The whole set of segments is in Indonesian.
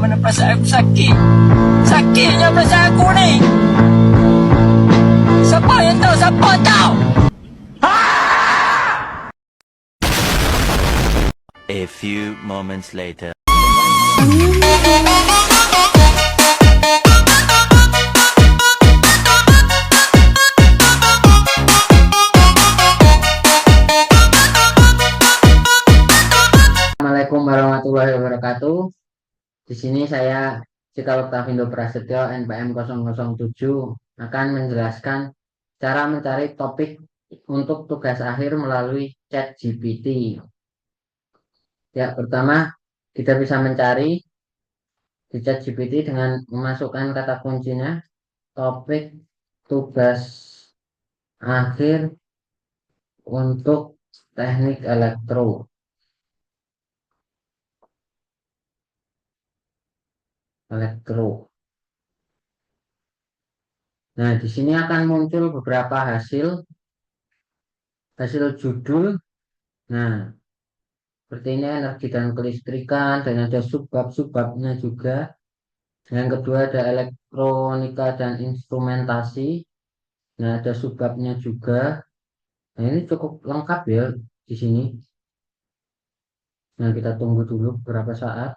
mana perasaan aku sakit. Sakitnya perasaan aku ni. Siapa yang tahu? Siapa tahu? A few moments later. Assalamualaikum warahmatullahi wabarakatuh. Di sini saya Cita Oktavindo Prasetyo NPM 007 akan menjelaskan cara mencari topik untuk tugas akhir melalui ChatGPT. Ya, pertama kita bisa mencari di ChatGPT dengan memasukkan kata kuncinya topik tugas akhir untuk teknik elektro. Nah, di sini akan muncul beberapa hasil judul. Nah, seperti ini energi dan kelistrikan, dan ada subbab-subbabnya juga. Yang kedua ada elektronika dan instrumentasi. Nah, ada subbabnya juga. Nah, ini cukup lengkap ya di sini. Nah, kita tunggu dulu beberapa saat.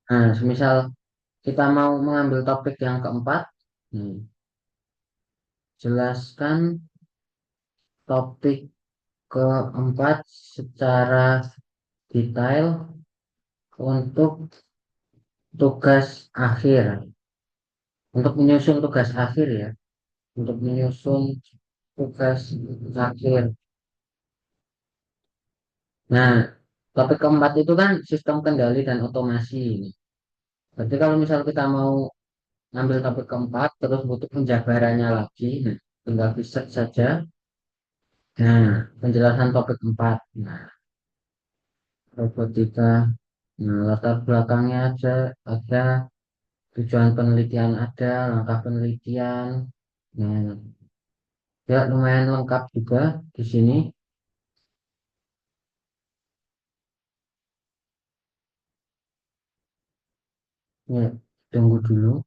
Nah, semisal kita mau mengambil topik yang keempat, jelaskan topik keempat secara detail untuk tugas akhir. Untuk menyusun tugas akhir ya. Untuk menyusun tugas akhir. Nah, topik keempat itu kan sistem kendali dan otomasi. Berarti kalau misal kita mau ngambil topik keempat, terus butuh penjabarannya lagi, nah, tinggal bisa saja. Nah, penjelasan topik keempat. Nah, robotika. Nah, latar belakangnya ada tujuan penelitian ada, langkah penelitian. Nah, ya lumayan lengkap juga di sini. Ya, tunggu dulu.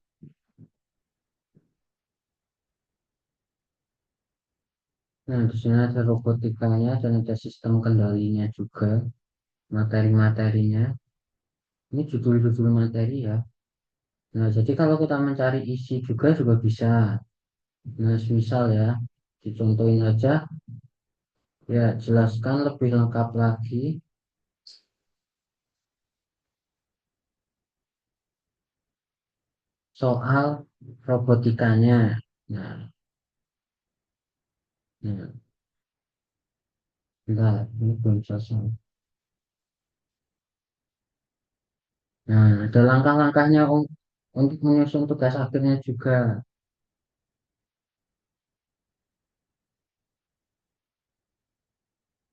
Nah, di sini ada robotikanya dan ada sistem kendalinya juga, materi-materinya. Ini judul-judul materi ya. Nah, jadi kalau kita mencari isi juga bisa. Nah, misal ya, dicontohin aja, ya jelaskan lebih lengkap lagi soal robotikanya. Nah, nah, enggak, ini belum selesai. Nah, ada langkah-langkahnya untuk menyusun tugas akhirnya juga.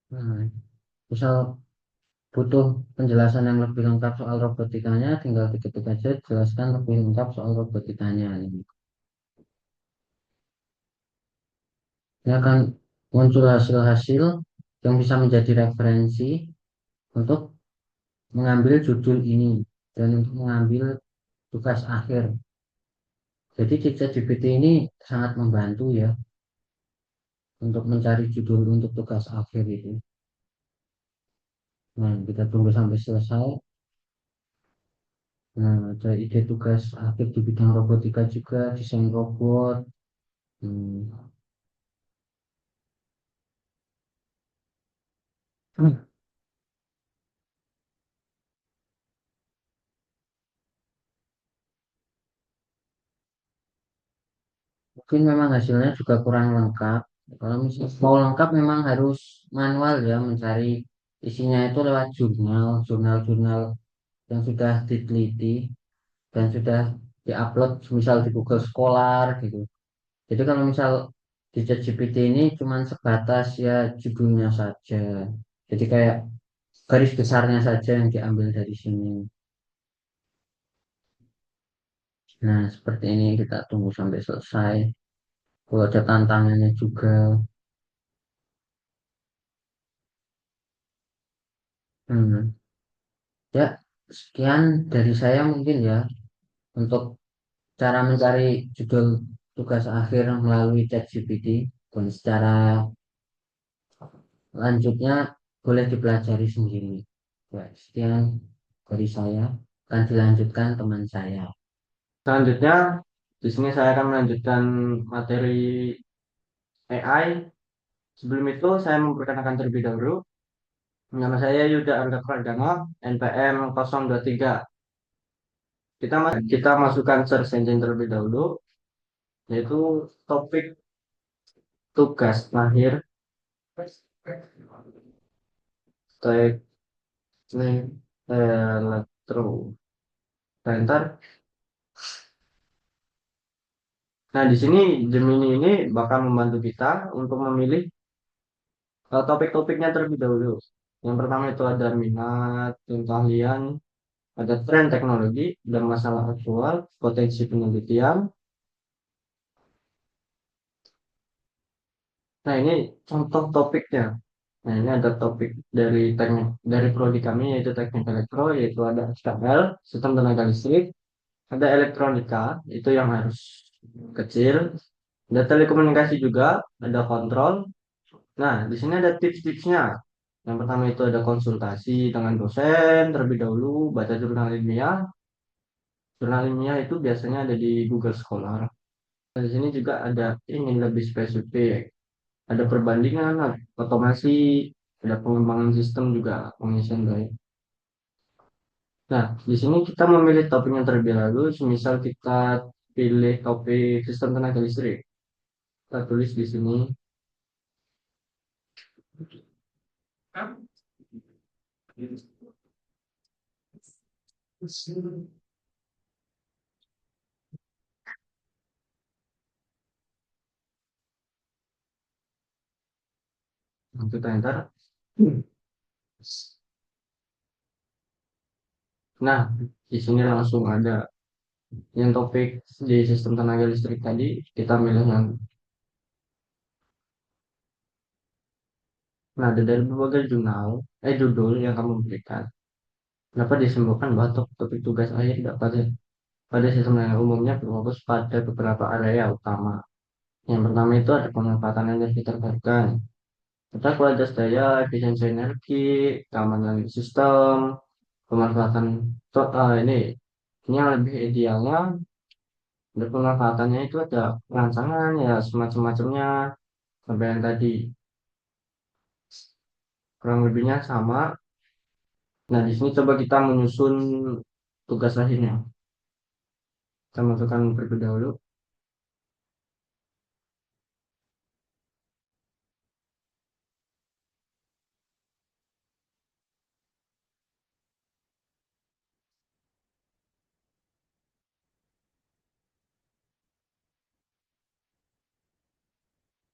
Nah, misal butuh penjelasan yang lebih lengkap soal robotikanya, tinggal diketik aja, jelaskan lebih lengkap soal robotikanya. Ini akan muncul hasil-hasil yang bisa menjadi referensi untuk mengambil judul ini dan untuk mengambil tugas akhir. Jadi ChatGPT ini sangat membantu ya untuk mencari judul untuk tugas akhir itu. Nah, kita tunggu sampai selesai. Nah, ada ide tugas akhir di bidang robotika juga, desain robot. Hmm. Mungkin memang hasilnya juga kurang lengkap. Kalau misalnya mau lengkap memang harus manual ya mencari isinya itu lewat jurnal-jurnal yang sudah diteliti dan sudah diupload misal di Google Scholar gitu. Jadi kalau misal di ChatGPT ini cuman sebatas ya judulnya saja. Jadi kayak garis besarnya saja yang diambil dari sini. Nah, seperti ini kita tunggu sampai selesai. Kalau ada tantangannya juga. Hmm. Ya, sekian dari saya mungkin ya untuk cara mencari judul tugas akhir melalui ChatGPT. Dan secara lanjutnya boleh dipelajari sendiri. Ya, sekian dari saya. Akan dilanjutkan teman saya. Selanjutnya, di sini saya akan melanjutkan materi AI. Sebelum itu, saya memperkenalkan terlebih dahulu. Nama saya Yuda Arga Pradana, NPM 023. Kita masukkan search engine terlebih dahulu, yaitu topik tugas akhir teknik elektro. Enter. Nah, di sini Gemini ini bakal membantu kita untuk memilih topik-topiknya terlebih dahulu. Yang pertama itu ada minat, keahlian, ada tren teknologi, dan masalah aktual, potensi penelitian. Nah, ini contoh topiknya. Nah, ini ada topik dari teknik dari prodi kami yaitu teknik elektro, yaitu ada STL, sistem tenaga listrik, ada elektronika, itu yang harus kecil, ada telekomunikasi juga, ada kontrol. Nah, di sini ada tips-tipsnya. Yang pertama itu ada konsultasi dengan dosen terlebih dahulu, baca jurnal ilmiah. Jurnal ilmiah itu biasanya ada di Google Scholar. Nah, di sini juga ada ingin lebih spesifik. Ada perbandingan, ada otomasi, ada pengembangan sistem juga, pengisian daya. Nah, di sini kita memilih topik yang terlebih dahulu. Misal kita pilih topik sistem tenaga listrik. Kita tulis di sini. Kita enter. Nah, di sini langsung ada yang topik di sistem tenaga listrik tadi. Kita pilih yang. Nah, ada dari berbagai judul yang kamu berikan. Dapat disimpulkan bahwa topik tugas akhir dapat pada sistem yang umumnya berfokus pada beberapa area utama. Yang pertama itu ada pemanfaatan energi terbarukan, ada kualitas daya, efisiensi energi, keamanan sistem, pemanfaatan ini yang lebih idealnya. Ada pemanfaatannya itu ada perancangan ya semacam-macamnya sampai yang tadi kurang lebihnya sama. Nah, di sini coba kita menyusun tugas akhirnya. Kita masukkan terlebih dahulu.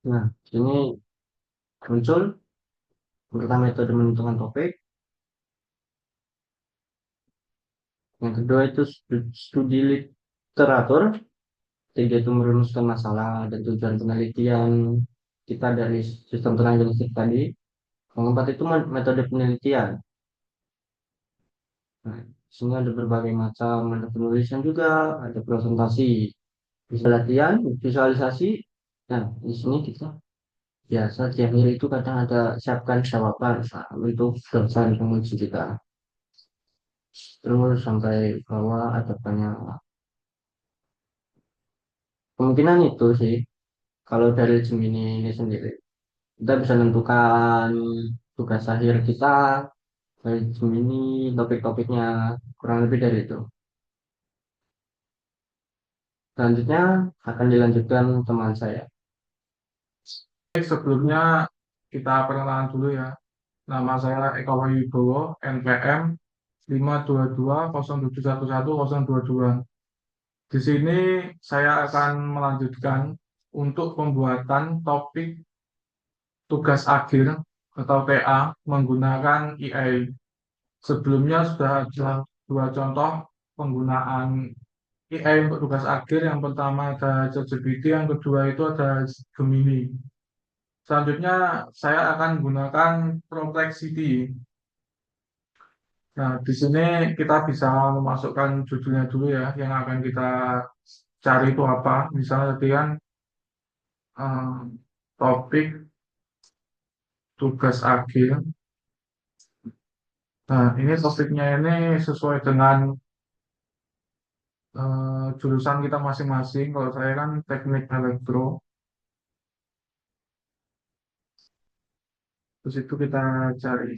Nah, ini muncul. Yang pertama itu ada menentukan topik. Yang kedua itu studi literatur. Tiga itu merumuskan masalah dan tujuan penelitian kita dari sistem tenaga listrik tadi. Yang keempat itu metode penelitian. Nah, di sini ada berbagai macam, ada penulisan juga, ada presentasi, bisa latihan, visualisasi. Nah, di sini kita biasa di akhir itu kadang ada siapkan jawaban untuk dosen penguji kita. Terus sampai bawah ada banyak kemungkinan itu sih kalau dari Gemini ini sendiri. Kita bisa menentukan tugas akhir kita dari Gemini, topik-topiknya kurang lebih dari itu. Selanjutnya akan dilanjutkan teman saya. Sebelumnya kita perkenalan dulu ya. Nama saya Eko Wibowo, NPM 52207110022. Di sini saya akan melanjutkan untuk pembuatan topik tugas akhir atau TA menggunakan AI. Sebelumnya sudah ada dua contoh penggunaan AI untuk tugas akhir. Yang pertama ada ChatGPT, yang kedua itu ada Gemini. Selanjutnya saya akan gunakan Perplexity. Nah, di sini kita bisa memasukkan judulnya dulu ya, yang akan kita cari itu apa. Misalnya tadi kan topik tugas akhir. Nah, ini topiknya ini sesuai dengan jurusan kita masing-masing. Kalau saya kan teknik elektro, terus itu kita cari.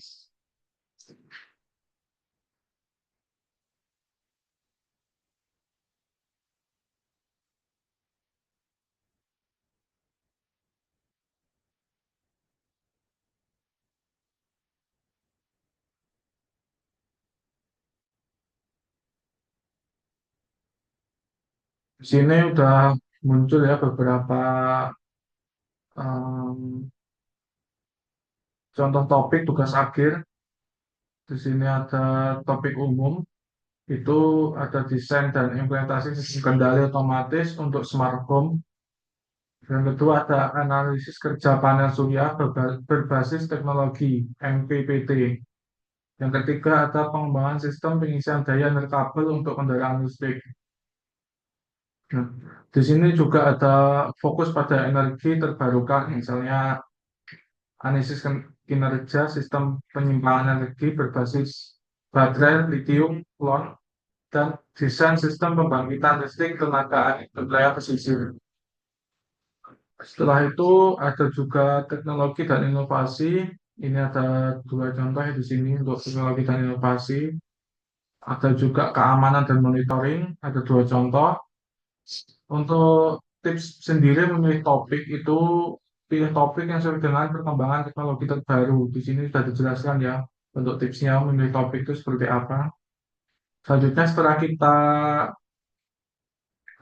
Di sini udah muncul ya beberapa em, contoh topik tugas akhir. Di sini ada topik umum, itu ada desain dan implementasi sistem kendali otomatis untuk smart home. Yang kedua ada analisis kerja panel surya berbasis teknologi MPPT. Yang ketiga ada pengembangan sistem pengisian daya nirkabel untuk kendaraan listrik. Nah, di sini juga ada fokus pada energi terbarukan, misalnya analisis kinerja sistem penyimpanan energi berbasis baterai lithium ion dan desain sistem pembangkitan listrik tenaga nuklir pesisir. Setelah itu ada juga teknologi dan inovasi. Ini ada dua contoh di sini untuk teknologi dan inovasi. Ada juga keamanan dan monitoring. Ada dua contoh. Untuk tips sendiri memilih topik itu pilih topik yang sesuai dengan perkembangan teknologi terbaru. Di sini sudah dijelaskan ya untuk tipsnya memilih topik itu seperti apa. Selanjutnya setelah kita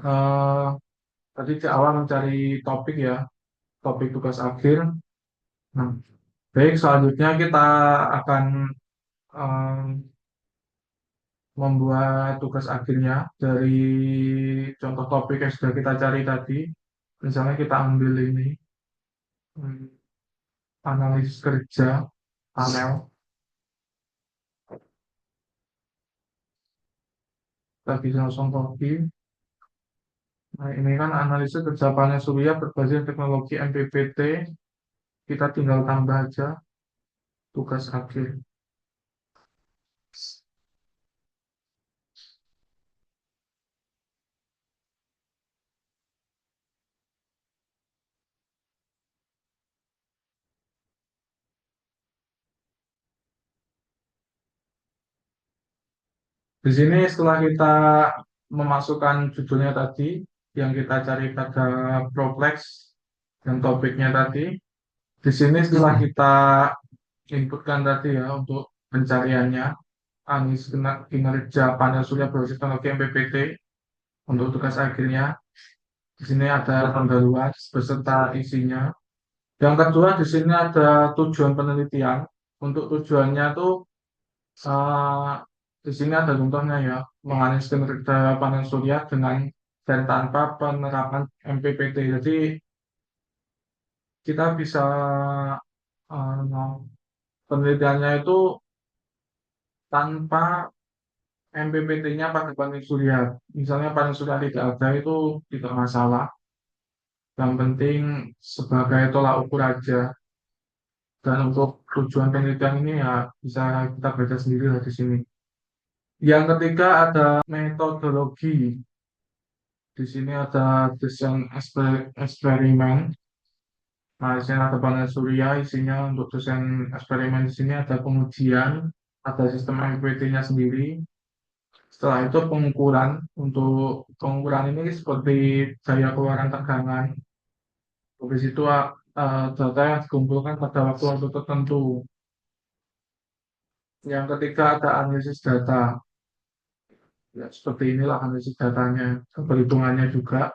eh, tadi di awal mencari topik ya, topik tugas akhir. Nah, baik, selanjutnya kita akan em, membuat tugas akhirnya dari contoh topik yang sudah kita cari tadi. Misalnya kita ambil ini, hmm, analisis kerja panel. Kita bisa langsung copy. Nah, ini kan analisis kerja panel surya berbasis teknologi MPPT. Kita tinggal tambah aja tugas akhir. Di sini setelah kita memasukkan judulnya tadi, yang kita cari pada Proplex dan topiknya tadi, di sini setelah kita inputkan tadi ya untuk pencariannya, analisis kinerja panel surya berbasis teknologi MPPT untuk tugas akhirnya. Di sini ada pembaruan beserta isinya. Yang kedua di sini ada tujuan penelitian. Untuk tujuannya tuh eh, di sini ada contohnya ya, menganalisis kinerja panel surya dengan dan tanpa penerapan MPPT. Jadi kita bisa penelitiannya itu tanpa MPPT-nya pada panel surya. Misalnya panel surya tidak ada itu tidak masalah. Yang penting sebagai tolak ukur aja. Dan untuk tujuan penelitian ini ya bisa kita baca sendiri lah di sini. Yang ketiga ada metodologi. Di sini ada desain eksperimen. Nah, di sini ada panel surya, isinya untuk desain eksperimen di sini ada pengujian, ada sistem MPPT-nya sendiri. Setelah itu pengukuran. Untuk pengukuran ini seperti daya keluaran tegangan. Habis itu data yang dikumpulkan pada waktu-waktu tertentu. Yang ketiga ada analisis data. Ya, seperti inilah analisis datanya, perhitungannya juga.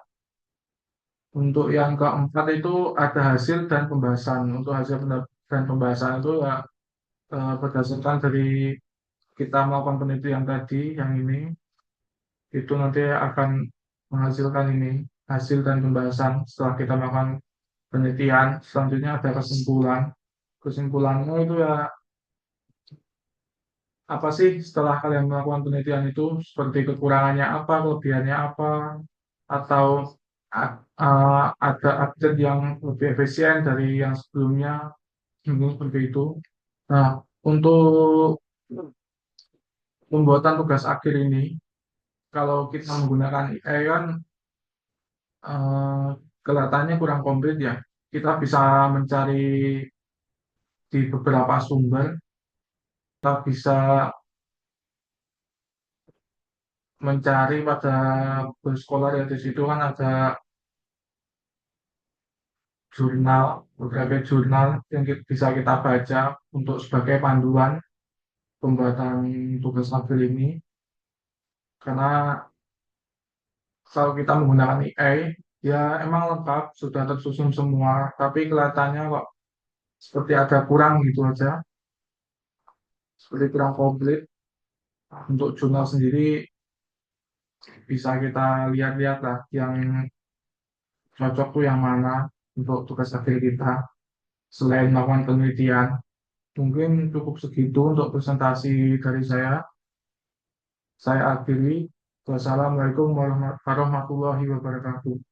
Untuk yang keempat itu ada hasil dan pembahasan. Untuk hasil dan pembahasan itu ya berdasarkan dari kita melakukan penelitian tadi yang ini itu nanti akan menghasilkan ini hasil dan pembahasan setelah kita melakukan penelitian. Selanjutnya ada kesimpulan. Kesimpulannya itu ya apa sih setelah kalian melakukan penelitian itu, seperti kekurangannya apa, kelebihannya apa, atau ada update yang lebih efisien dari yang sebelumnya, mungkin seperti itu. Nah, untuk pembuatan tugas akhir ini, kalau kita menggunakan AI kan eh, kelihatannya kurang komplit ya. Kita bisa mencari di beberapa sumber, kita bisa mencari pada bersekolah ya, di situ kan ada jurnal, berbagai jurnal yang bisa kita baca untuk sebagai panduan pembuatan tugas akhir ini. Karena kalau kita menggunakan AI, ya emang lengkap, sudah tersusun semua, tapi kelihatannya kok seperti ada kurang gitu aja, seperti kurang komplit. Untuk jurnal sendiri bisa kita lihat-lihat lah yang cocok tuh yang mana untuk tugas akhir kita selain melakukan penelitian. Mungkin cukup segitu untuk presentasi dari saya. Saya akhiri. Wassalamualaikum warahmatullahi wabarakatuh.